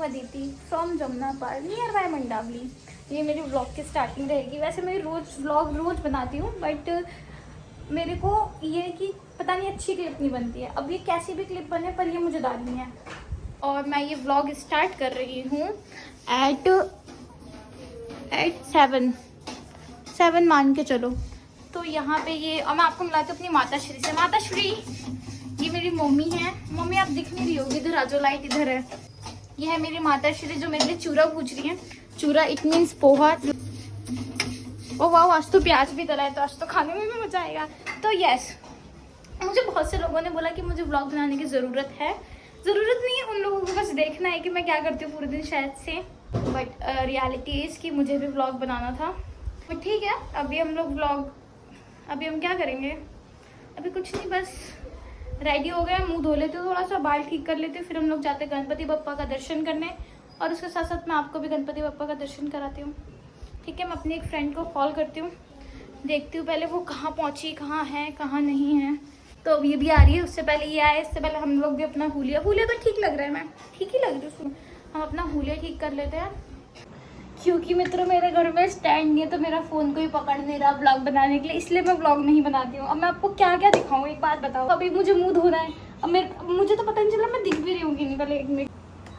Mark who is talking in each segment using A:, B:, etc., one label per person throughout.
A: Aditi from Jamuna Paar near by Mandawali. ये मेरी vlog की स्टार्टिंग रहेगी। वैसे मैं व्लॉग रोज बनाती हूँ, बट मेरे को ये है कि पता नहीं अच्छी क्लिप नहीं बनती है। अब ये कैसी भी क्लिप बने पर ये मुझे डालनी है। और मैं ये व्लॉग स्टार्ट कर रही हूँ एट 7 मान के चलो। तो यहाँ पे ये, और मैं आपको मिलाती हूँ अपनी माता श्री से। माता श्री, ये मेरी मम्मी है। मम्मी आप दिख नहीं रही होगी, इधर आ जाओ, लाइट इधर है। ये है मेरी माता श्री जो मेरे लिए चूरा पूछ रही है। चूरा इट मीन्स पोहा। ओ वाह, आज तो प्याज भी डला है, तो आज तो खाने में भी मजा आएगा। तो यस, मुझे बहुत से लोगों ने बोला कि मुझे व्लॉग बनाने की ज़रूरत है। ज़रूरत नहीं है, उन लोगों को बस देखना है कि मैं क्या करती हूँ पूरे दिन शायद से। बट रियलिटी इज़ कि मुझे भी व्लॉग बनाना था। तो ठीक है, अभी हम क्या करेंगे? अभी कुछ नहीं, बस रेडी हो गया, मुंह धो लेते हो, थोड़ा सा बाल ठीक कर लेते, फिर हम लोग जाते हैं गणपति बप्पा का दर्शन करने। और उसके साथ साथ मैं आपको भी गणपति बप्पा का दर्शन कराती हूँ। ठीक है, मैं अपनी एक फ्रेंड को कॉल करती हूँ, देखती हूँ पहले वो कहाँ पहुँची, कहाँ है कहाँ नहीं है। तो अब ये भी आ रही है, उससे पहले ये आए, इससे पहले हम लोग भी अपना हुलिया तो ठीक लग रहा है, मैं ठीक ही लग रही हूँ। हम अपना हुलिया ठीक कर लेते हैं, क्योंकि मित्रों मेरे घर में स्टैंड नहीं है, तो मेरा फ़ोन को ही पकड़ नहीं रहा ब्लॉग बनाने के लिए, इसलिए मैं ब्लॉग नहीं बनाती हूँ। अब मैं आपको क्या क्या दिखाऊँ, एक बात बताओ। अभी मुझे मुंह धोना है। अब मुझे तो पता नहीं चला मैं दिख भी रही हूँ कि नहीं। पहले एक मिनट।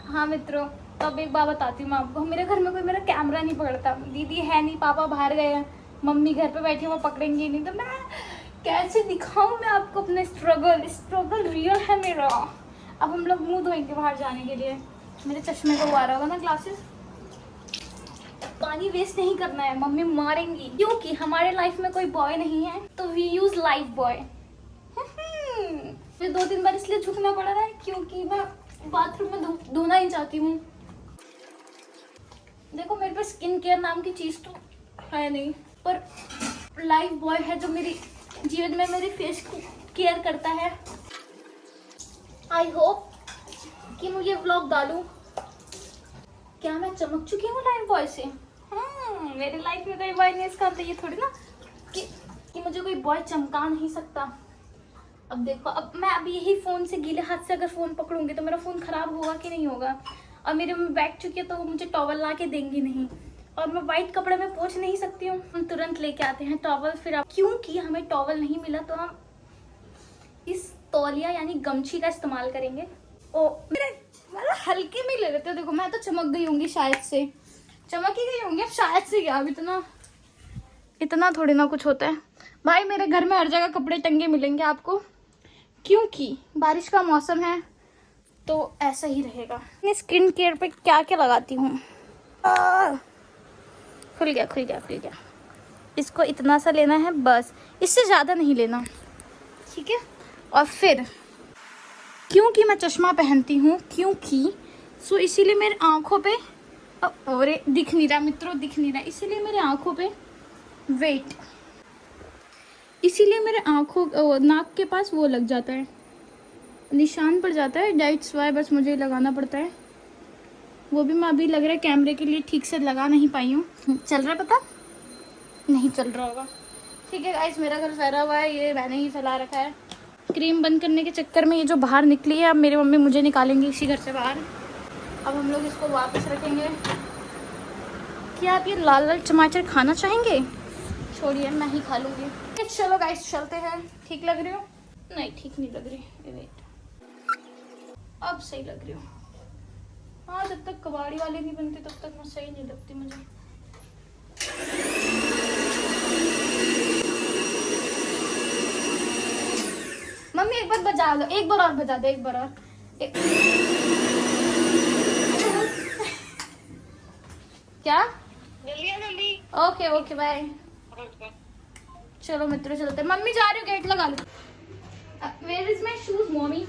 A: हाँ मित्रों, तो अब एक बात बताती हूँ मैं आपको। मेरे घर में कोई मेरा कैमरा नहीं पकड़ता। दीदी है नहीं, पापा बाहर गए हैं, मम्मी घर पे बैठी है, वो पकड़ेंगी नहीं। तो मैं कैसे दिखाऊँ मैं आपको अपने स्ट्रगल रियल है मेरा। अब हम लोग मुँह धोएंगे बाहर जाने के लिए। मेरे चश्मे को वो आ रहा होगा ना, ग्लासेस। पानी वेस्ट नहीं करना है, मम्मी मारेंगी, क्योंकि हमारे लाइफ में कोई बॉय नहीं है, तो वी यूज लाइफ बॉय। मुझे 2-3 बार इसलिए झुकना पड़ रहा है क्योंकि मैं बाथरूम में धोना ही चाहती हूँ। देखो मेरे पास स्किन केयर नाम की चीज तो है नहीं, पर लाइफ बॉय है जो मेरी जीवन में मेरी फेस को केयर करता है। आई होप कि मुझे व्लॉग डालूं। क्या मैं चमक चुकी हूँ लाइफ बॉय से? मेरी लाइफ में कोई बॉय नहीं, इसका तो ये थोड़ी ना कि मुझे कोई बॉय चमका नहीं सकता। अब देखो, अब मैं अभी यही फ़ोन से, गीले हाथ से अगर फ़ोन पकड़ूंगी तो मेरा फ़ोन ख़राब होगा कि नहीं होगा। और मेरे मम्मी बैठ चुकी है तो वो मुझे टॉवल ला के देंगी नहीं, और मैं वाइट कपड़े में पोंछ नहीं सकती हूँ। हम तुरंत लेके आते हैं टॉवल। फिर क्योंकि हमें टॉवल नहीं मिला तो हम इस तौलिया यानी गमछी का इस्तेमाल करेंगे। ओ मेरे मतलब हल्के में ले लेते हो। देखो मैं तो चमक गई होंगी, शायद से चमक ही गई होंगी। अब शायद से क्या, अब इतना थोड़ी ना कुछ होता है भाई। मेरे घर में हर जगह कपड़े टंगे मिलेंगे आपको, क्योंकि बारिश का मौसम है तो ऐसा ही रहेगा। स्किन केयर पे क्या क्या लगाती हूँ। खुल गया। इसको इतना सा लेना है बस, इससे ज़्यादा नहीं लेना, ठीक है। और फिर क्योंकि मैं चश्मा पहनती हूँ, सो इसीलिए मेरे आँखों पे, और दिख नहीं रहा मित्रों, दिख नहीं रहा, इसीलिए मेरे आँखों पे वेट, इसीलिए मेरे नाक के पास वो लग जाता है, निशान पड़ जाता है। दैट्स वाई बस मुझे लगाना पड़ता है। वो भी मैं अभी लग रहा है कैमरे के लिए ठीक से लगा नहीं पाई हूँ। चल रहा है, पता नहीं चल रहा होगा। ठीक है गाइस, मेरा घर फैला हुआ है, ये मैंने ही फैला रखा है। क्रीम बंद करने के चक्कर में ये जो बाहर निकली है, अब मेरी मम्मी मुझे निकालेंगी इसी घर से बाहर। अब हम लोग इसको वापस रखेंगे। क्या आप ये लाल टमाटर खाना चाहेंगे? छोड़िए, मैं ही खा लूँगी। चलो गाइस चलते हैं। ठीक लग रही हो? नहीं ठीक नहीं लग रही, वेट, अब सही लग रही हो। हाँ, जब तक कबाड़ी वाले नहीं बनते तब तक मैं सही नहीं लगती मुझे। मम्मी एक बार बजा दो, एक बार और बजा दो, एक बार और। क्या? जल्दी। Okay bye. चलो मित्रों चलते। मम्मी जा रही हो, गेट लगा लो। Where is my shoes mummy?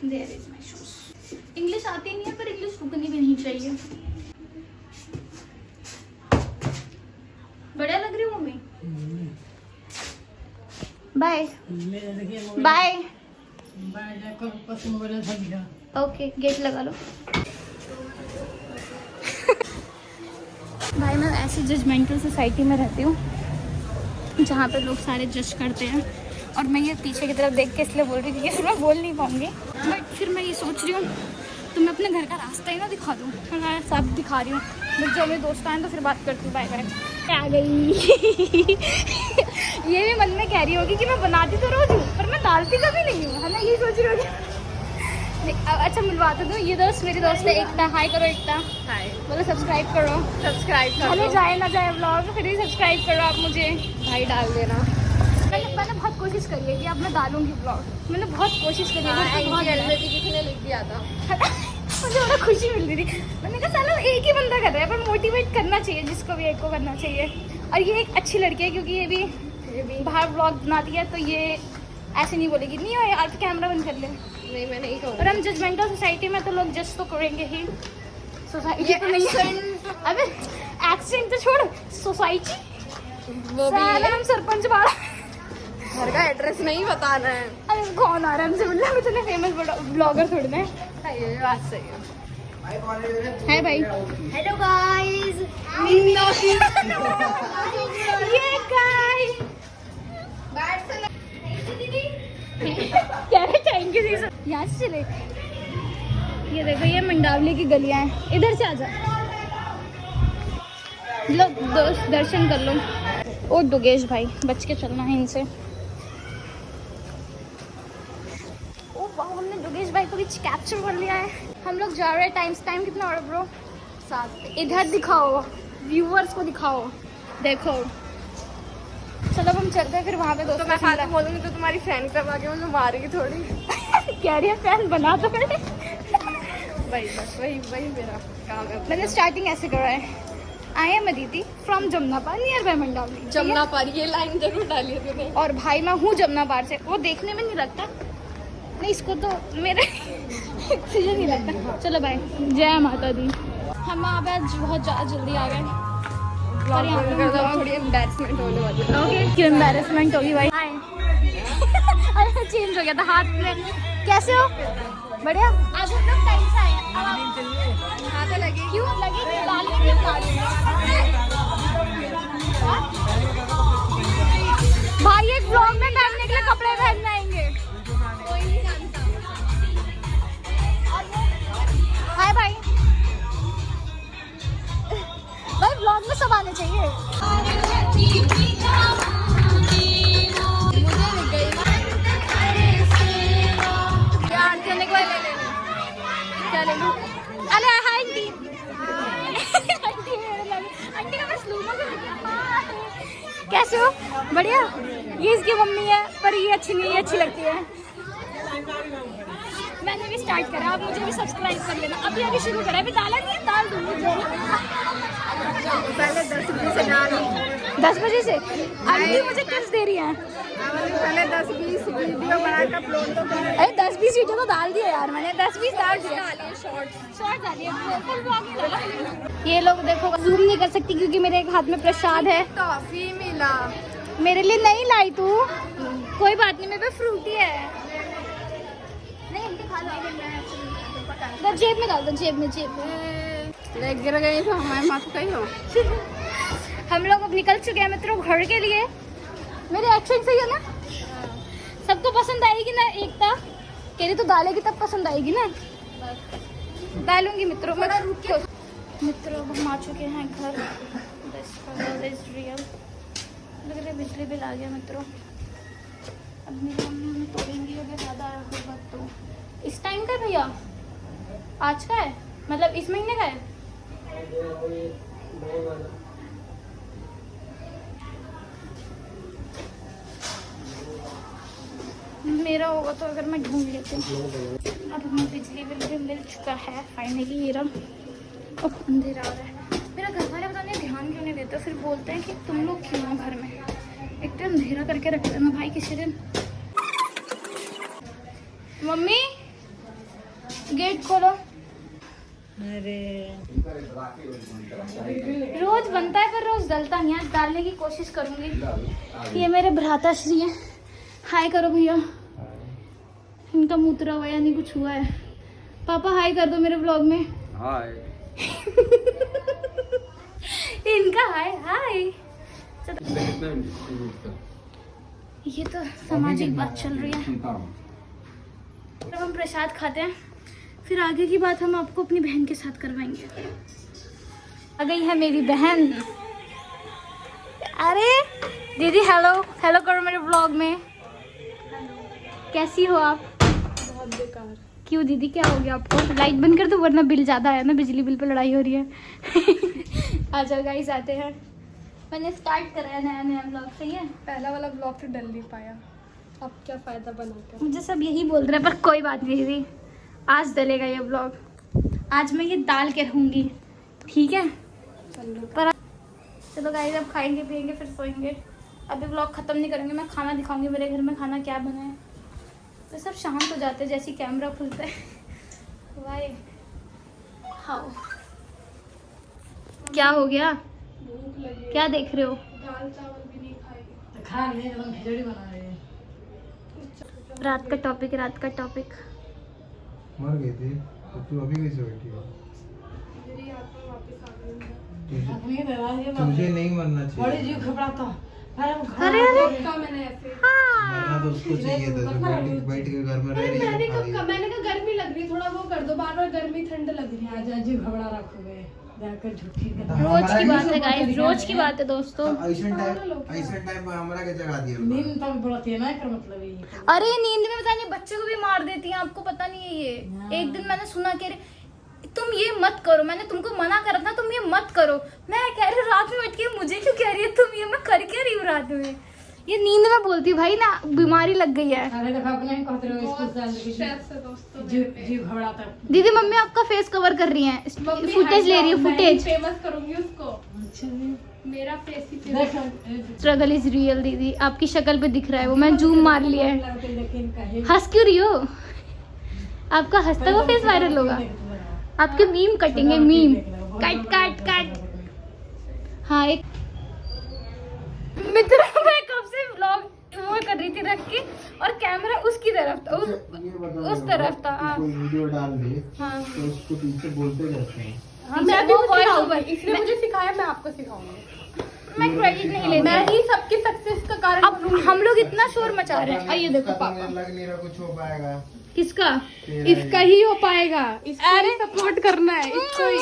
A: There is my shoes. English आती नहीं है, पर इंग्लिश रुकनी भी नहीं चाहिए। बढ़िया लग रही हूँ mummy. Bye bye. Okay, gate लगा लो। भाई मैं ऐसी जजमेंटल सोसाइटी में रहती हूँ जहाँ पे लोग सारे जज करते हैं, और मैं ये पीछे की तरफ देख के इसलिए बोल रही थी कि फिर मैं बोल नहीं पाऊँगी। बट फिर मैं ये सोच रही हूँ तो मैं अपने घर का रास्ता ही ना दिखा दूँ, मैं सब दिखा रही हूँ। बट जो मेरे दोस्त आए तो फिर बात करती हूँ। Bye bye. आ गई। ये भी मन में कह रही होगी कि मैं बनाती तो रोज हूँ पर मैं डालती कभी नहीं हूँ, है ना, ये सोच रही होगी। अच्छा मिलवाते दो, ये दोस्त मेरी दोस्त है एकता। हाय करो एकता।
B: हाय।
A: बोलो सब्सक्राइब करो।
B: सब्सक्राइब
A: भले जाए ना जाए व्लॉग, फिर भी सब्सक्राइब करो आप मुझे।
B: भाई डाल देना।
A: मैंने बहुत कोशिश करी है कि अब मैं डालूंगी व्लॉग। मैंने बहुत कोशिश करी है।
B: एंगल में भी किसी ने लिख दिया था।
A: मुझे बड़ा खुशी मिल रही थी। मैंने कहा साला एक ही बंदा कर रहा है, पर मोटिवेट करना चाहिए, जिसको भी एक को करना चाहिए। और ये एक अच्छी लड़की है क्योंकि ये भी बाहर व्लॉग बनाती है, तो ये ऐसे नहीं बोलेगी नहीं हो यार कैमरा बंद कर ले।
B: नहीं मैं नहीं कहूँगी।
A: और हम जजमेंटल सोसाइटी में तो लोग जज तो करेंगे ही। सोसाइटी तो नहीं है। अबे एक्सेंट तो छोड़, सोसाइटी
B: वो भी है।
A: हम सरपंच बाड़ा।
B: घर का एड्रेस नहीं बताना है।
A: अरे कौन आ रहा है हमसे मिलने? हम इतने फेमस ब्लॉगर थोड़ी ना
B: ये बात सही है।
A: है भाई। Hello guys. ये गाइस क्या है थैंक यू। यहाँ से चले। ये देखो ये मंडावली की गलियां हैं, इधर से आ जा। लो दोस्त दर्शन कर लो। ओ दुगेश भाई बच के चलना है इनसे। ओ वाह हमने दुगेश भाई को भी कैप्चर कर लिया है। हम लोग जा रहे हैं। टाइम कितना हो रहा है ब्रो? 7। इधर दिखाओ, व्यूअर्स को दिखाओ। देखो चलो हम चलते हैं फिर वहाँ पे।
B: तो मैं खाना बोलूँगी तो तुम्हारी फैन कब आके मुझे मारेगी थोड़ी।
A: कह रही है फैन बना तो पहले।
B: वही बस वही मेरा काम है।
A: मैंने स्टार्टिंग ऐसे करा है। I am Aditi from Jamunapar near by Mandawali.
B: Jamunapar ये लाइन जरूर डाली है तूने।
A: और भाई मैं हूँ जमुनापार से। वो देखने में नहीं लगता, नहीं इसको तो मेरे सीजन नहीं लगता। चलो भाई जय माता दी। हम वहाँ पे आज बहुत ज़्यादा जल्दी आ गए। और यहाँ पे
B: थोड़ी एम्बैरेसमेंट होने वाली है।
A: ओके क्यों एम्बैरेसमेंट होगी भाई? हाय। अरे चेंज हो गया था हाथ में। कैसे हो? बढ़िया। आज हम लोग टाइम से आए हैं। अब आप
B: हाँ तो लगे।
A: क्यों लगे? डाल लेंगे भाई एक ब्लॉग में पहनने के लिए कपड़े पहनने आएंगे।
B: कोई नहीं जानता।
A: हाय भाई। भाई ब्लॉग में सब आने चाहिए। क्या ले लूं? अरे हाय आंटी। आंटी मेरे लगे। आंटी का बस लूँ ना। कैसे हो? बढ़िया। ये इसकी मम्मी है पर ये अच्छी नहीं है, अच्छी लगती है। मैंने भी स्टार्ट करा, आप मुझे भी सब्सक्राइब कर लेना। अभी शुरू करा, अभी डाला नहीं है, डाल दूंगी।
B: पहले 10 बजे से डाल।
A: 10 बजे से आंटी मुझे टिप्स दे रही है।
B: पहले 10-20 वीडियो बनाकर अपलोड तो कर।
A: अरे 10-20 वीडियो तो डाल दिया यार मैंने। 10-20 डाल दिया।
B: शॉर्ट
A: डालिए, फुल ब्लॉग नहीं डाला। ये लोग देखो जूम नहीं कर सकती क्योंकि मेरे एक हाथ में प्रसाद है।
B: टॉफी मिला
A: मेरे लिए नहीं लाई तू? कोई बात नहीं, मेरे पे फ्रूटी है। नहीं आंटी खा लो। जेब में डाल दो, जेब में।
B: लेग गिर गई तो हमारे माथ कहीं हो।
A: हम लोग अब निकल चुके हैं मित्रों घर के लिए। मेरे एक्शन सही है ना? सबको पसंद आएगी ना? एकता कह रही तो डालेगी तब पसंद आएगी ना? डालूंगी मित्रों। मैं मित्रों हम आ चुके हैं घर। रियल लग रहा है बिजली बिल आ गया मित्रों। अब मेरी मम्मी हमें तोड़ेंगी अगर ज़्यादा आया होगा तो। इस टाइम का है भैया? आज का है मतलब इस महीने का है? मेरा होगा तो अगर मैं ढूंढ लेती हूँ। अब हमें बिजली बिल भी मिल चुका है फाइनली। ये रहा। अब अंधेरा आ रहा है। मेरा घर वाले पता नहीं ध्यान क्यों नहीं देते, फिर बोलते हैं कि तुम लोग क्यों हो घर में, एक तो अंधेरा करके रख देना भाई किसी दिन। मम्मी गेट खोलो।
B: अरे
A: रोज बनता है पर रोज डलता नहीं है। आज डालने की कोशिश करूंगी। ये मेरे भ्राता श्री हैं। हाय करो भैया। इनका मुतरा हुआ या नहीं कुछ हुआ है। पापा हाय कर दो मेरे ब्लॉग में।
C: हाय।
A: इनका हाय हाय। ये तो सामाजिक बात चल रही है। जब हम प्रसाद खाते हैं फिर आगे की बात हम आपको अपनी बहन के साथ करवाएंगे। आ गई है मेरी बहन। अरे दीदी हेलो हेलो करो मेरे व्लॉग में। कैसी हो आप?
B: बहुत बेकार।
A: क्यों दीदी क्या हो गया आपको? लाइट बंद कर दो वरना बिल ज़्यादा है ना, बिजली बिल पे लड़ाई हो रही है। आ जाओ गाइस, आते हैं। मैंने स्टार्ट करा है नया नया व्लॉग, सही है।
B: पहला वाला ब्लॉग तो डल नहीं पाया, अब क्या फ़ायदा बनाकर।
A: मुझे सब यही बोल रहे हैं पर कोई बात नहीं दीदी, आज डलेगा ये व्लॉग। आज मैं ये डाल के रहूँगी, ठीक है। पर चलो गाइस अब खाएंगे पिएंगे फिर सोएंगे। अभी व्लॉग ख़त्म नहीं करेंगे, मैं खाना दिखाऊंगी मेरे घर में खाना क्या बना है। तो सब शांत हो जाते हैं जैसे कैमरा खुलता है। वाई खाओ। क्या हो गया?
B: भूख लगी।
A: क्या देख रहे हो?
B: दाल चावल भी नहीं खाएगी।
C: खा लिए हम खिचड़ी बना रहे हैं।
A: रात का टॉपिक, रात का टॉपिक।
D: मर गई थी तो तू अभी कैसे बैठी हो?
B: मेरी आत्मा वापस आ गई है।
D: तुझे नहीं मरना
C: बड़ी
D: चाहिए।
C: जीव घबराता।
A: अरे अरे
B: कहा मैंने ऐसे।
D: मरना तो उसको चाहिए था जो बैठ के घर में रह रही है, खा रही है।
B: मैंने कहा गर्मी लग रही है, थोड़ा वो कर दो, बार बार गर्मी ठंड लग रही है।
C: आज अजीब घबरा रखोगे जाकर झूठी
A: रोज की बात है गाइस, रोज की बात है दोस्तों।
D: ऐसा टाइम पर हमरा के जगा दिया।
C: नींद तब बढ़ती है ना, कर मतलब ये
A: अरे नींद में पता नहीं बच्चे को भी मार देती हैं, आपको पता नहीं है ये। एक दिन मैंने सुना कि तुम ये मत करो, मैंने तुमको मना करा था तुम ये मत करो। मैं कह रही हूँ रात में बैठ के मुझे क्यों कह रही है तुम ये, मैं कर क्या रही हूँ रात में? ये नींद में बोलती भाई ना, बीमारी लग गई है।
C: अरे देखो अपने ही कहते रहो स्कूल से आने
B: स्ट्रेस से दोस्तों।
C: की जीव घबराता।
A: दीदी मम्मी आपका फेस कवर कर रही हैं, फुटेज ले रही है, फुटेज।
B: फेमस करूंगी उसको।
C: अच्छा
B: मेरा फेस ही फेमस।
C: देखो
A: स्ट्रगल इज रियल दीदी, आपकी शक्ल पे दिख रहा है वो, मैं जूम मार लिया है।
C: लेकिन कहे
A: हंस क्यों रही हो? आपका हंसता हुआ फेस वायरल होगा, आपके मीम कटेंगे, मीम कट कट कट। हाँ एक मित्र मैं कब से व्लॉग वो कर रही थी रख के और कैमरा उसकी तरफ था, उस तरफ था। हाँ
D: कोई वीडियो डाल दे
A: हाँ
D: तो उसको पीछे बोलते रहते हैं।
A: हाँ, मैं भी वॉइस ओवर,
B: इसने मुझे सिखाया, मैं आपको सिखाऊंगी।
A: मैं क्रेडिट नहीं लेती।
B: मैं ही सबकी सक्सेस का कारण
A: अब हम लोग इतना शोर मचा रहे हैं। आइए देखो
D: इसका तो
A: पापा,
D: मुझे लग नहीं रहा कुछ हो पाएगा।
A: किसका?
D: तेरा
B: इसका ही हो पाएगा, इसको
A: अरे
B: सपोर्ट करना है इसको ही।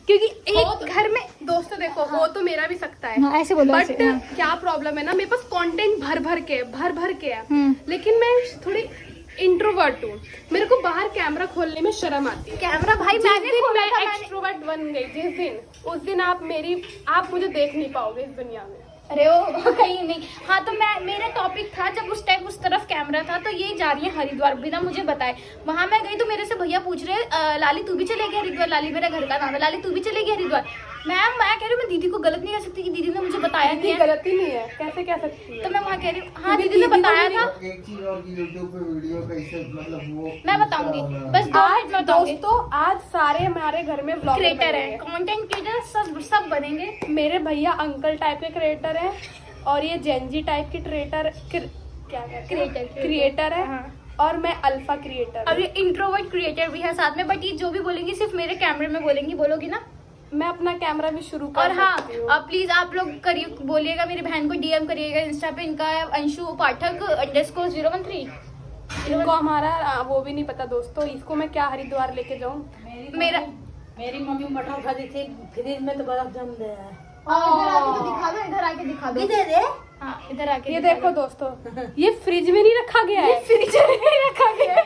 A: क्योंकि एक घर में
B: दोस्तों देखो हो तो मेरा भी सकता है,
A: हाँ, ऐसे बोलो
B: बट
A: ऐसे, हाँ।
B: क्या प्रॉब्लम है ना, मेरे पास कंटेंट भर भर के है,
A: हम्म।
B: लेकिन मैं थोड़ी इंट्रोवर्ट हूँ। मेरे को बाहर कैमरा खोलने में शर्म आती है।
A: कैमरा भाई
B: जिस
A: मैंने
B: दिन
A: खोला
B: मैं
A: था, मैंने
B: एक्सट्रोवर्ट बन गई, जिस दिन उस दिन आप मुझे देख नहीं पाओगे इस दुनिया में।
A: अरे ओ कहीं नहीं। हाँ तो मैं, मेरा टॉपिक था जब उस टाइम उस तरफ कैमरा था, तो ये जा रही है हरिद्वार बिना मुझे बताए। वहां मैं गई तो मेरे से भैया पूछ रहे लाली तू भी चलेगी हरिद्वार? लाली मेरा घर का नाम है, लाली तू भी चलेगी हरिद्वार? मैम मैं कह रही हूँ मैं दीदी को गलत नहीं कह सकती कि दीदी ने मुझे बताया नहीं है।
B: गलती नहीं है, कैसे कह सकती है?
A: तो मैं वहाँ कह रही हूँ हाँ दीदी ने बताया था।
D: एक चीज और की YouTube पे वीडियो कैसे मतलब वो
A: मैं बताऊंगी, बस 2 मिनट में बताऊंगी।
B: दोस्तों आज सारे हमारे घर में ब्लॉगर
A: क्रिएटर है,
B: बनेंगे।
A: कंटेंट क्रिएटर सब बनेंगे।
B: मेरे भैया अंकल टाइप के क्रिएटर हैं और ये जेनजी टाइप की क्रिएटर है।
A: हाँ।
B: और मैं अल्फा क्रिएटर
A: अब ये इंट्रोवर्ट क्रिएटर भी है साथ में, बट ये जो भी बोलेंगी सिर्फ मेरे कैमरे में बोलेंगी, बोलोगी ना?
B: मैं अपना कैमरा भी शुरू कर
A: और हाँ
B: सकती हूँ।
A: प्लीज आप लोग करिए, बोलिएगा मेरी बहन को डीएम करिएगा इंस्टा पे, इनका है अंशु पाठक _013।
B: इनको हमारा वो भी नहीं पता दोस्तों, इसको मैं क्या हरिद्वार लेके जाऊँ।
C: मेरी मम्मी मटर खा दी थी फ्रिज में तो बर्फ जम गया है।
A: इधर आके दिखा दो
C: दे दे
A: हाँ इधर आके
B: ये
A: दिखा
B: देखो दोस्तों, ये फ्रिज में नहीं रखा गया है,
A: फ्रीजर में रखा गया है।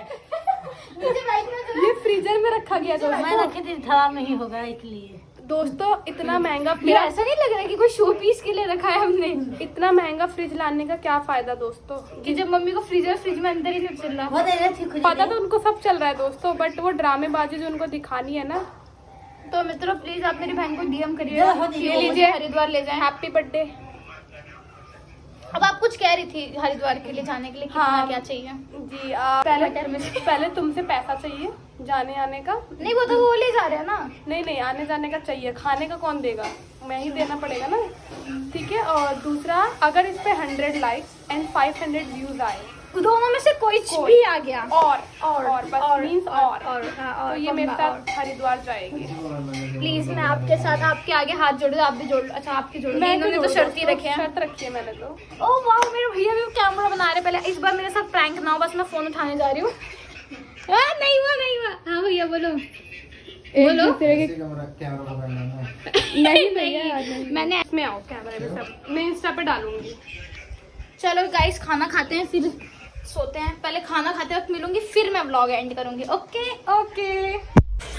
A: नीचे बाइक में चलो।
B: ये फ्रीजर में रखा गया
C: मैं
B: दोस्तों।
C: रखी थी खराब नहीं होगा इसलिए।
B: दोस्तों इतना महंगा
A: ये
B: फ्रिज,
A: ऐसा नहीं लग रहा है कि कोई शो पीस के लिए रखा है हमने,
B: इतना महंगा फ्रिज लाने का क्या फायदा दोस्तों।
A: कि जब मम्मी को फ्रिज में अंदर ही सब चल रहा।
C: वो दे रहे थे खुद
B: पता तो उनको सब चल रहा है दोस्तों, बट वो ड्रामेबाजी जो उनको दिखानी है ना।
A: तो मित्रों प्लीज आप मेरी बहन को डीएम करिए,
C: ये
A: लीजिए हरिद्वार ले जाएं।
B: Happy birthday.
A: अब आप कुछ कह रही थी हरिद्वार के लिए जाने के लिए कितना
B: हाँ।
A: क्या चाहिए?
B: जी
A: मटर में से।
B: पहले तुमसे पैसा चाहिए जाने आने का।
A: नहीं वो तो वो ले जा रहे हैं ना।
B: नहीं आने जाने का चाहिए, खाने का कौन देगा, मैं ही देना पड़ेगा ना, ठीक है। और दूसरा, अगर इस पे 100 लाइक्स एंड 500 व्यूज आए,
A: दोनों में से कोई भी आ गया
B: और बस मीन्स और
A: हाँ,
B: तो ये मेरे साथ हरिद्वार जाएगी।
A: प्लीज मैं आपके साथ, आपके आगे हाथ जोड़ दो, आप भी जोड़। अच्छा आपके जोड़,
B: मैं
A: इन्होंने तो शर्त ही रखे हैं।
B: शर्त रखी है मैंने तो।
A: ओह वाह मेरे भैया भी कैमरा बना रहे। पहले इस बार मेरे साथ प्रैंक ना हो, बस मैं फोन उठाने जा रही हूँ। नहीं हुआ। हाँ भैया बोलो बोलो।
D: कैमरा पकड़ना है।
B: नहीं भैया
A: मैंने
B: इसमें आओ कैमरे में सब मैं इंस्टा पे डालूंगी।
A: चलो गाइस खाना खाते हैं फिर सोते हैं। पहले खाना खाते वक्त मिलूंगी फिर मैं व्लॉग एंड करूंगी। ओके
B: ओके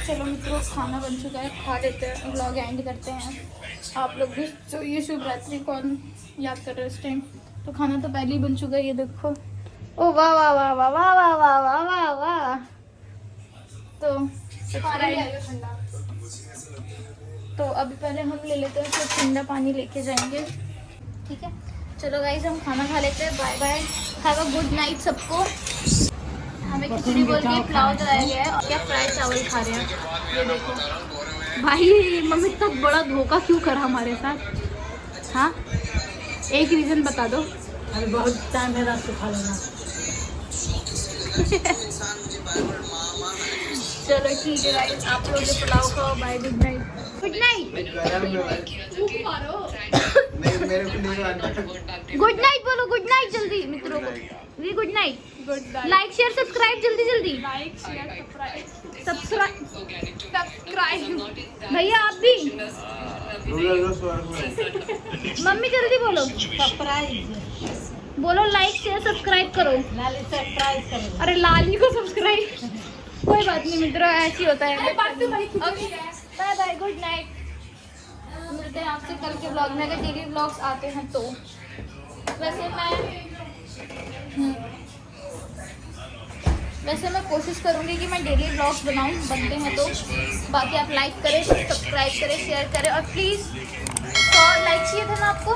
A: चलो मित्रों खाना बन चुका है, खा लेते हैं, व्लॉग एंड करते हैं। आप लोग भी सोइए। शुभ रात्रि। कौन याद कर रहे हो इस टाइम? तो खाना तो पहले ही बन चुका है, ये देखो। ओ वाह वाह वाह वाह वाह वाह वाह वाह वाह वाह। तो तो अभी पहले हम ले लेते हैं, फिर ठंडा पानी लेके जाएंगे। ठीक है चलो गाइस हम खाना खा लेते हैं। Bye bye, have a good night सबको। हमें खिचड़ी बोल के पुलाव चलाया गया है और क्या फ्राइड चावल खा रहे हैं, ये देखो। भाई मम्मी इतना बड़ा धोखा क्यों करा हमारे साथ? हाँ एक रीजन बता दो।
C: अरे बहुत टाइम है, रात को खा लेना।
A: चलो ठीक है गाइस, आप लोग भी पुलाव खाओ। Bye, good night. Good night.
D: मेरे को नहीं आता।
A: गुड नाइट बोलो, गुड नाइट जल्दी मित्रों को। जी good night.
B: Good night.
A: Like share subscribe जल्दी जल्दी।
B: Like share
A: subscribe
B: subscribe.
A: भैया आप भी।
D: रोज
A: मम्मी जल्दी बोलो।
C: सरप्राइज
A: बोलो लाइक शेयर सब्सक्राइब करो।
C: लाली सरप्राइज करो।
A: अरे लाली को सब्सक्राइब। कोई बात नहीं मित्रों, ऐसे ही होता है। Bye bye, good night. मिलते हैं आपसे कल के ब्लॉग में, अगर डेली ब्लॉग्स आते हैं तो। वैसे मैं कोशिश करूँगी कि मैं डेली ब्लॉग्स बनाऊँ, बनते हैं तो। बाकी आप लाइक करें, सब्सक्राइब करें, शेयर करें और प्लीज़ 100 लाइक चाहिए था ना आपको,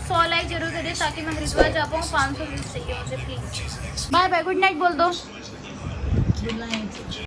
A: 100 लाइक जरूर करें ताकि मैं हरिद्वार जा पाऊँ। 500 व्यूज चाहिए मुझे please. Bye bye, good night बोल दो।
C: Good night.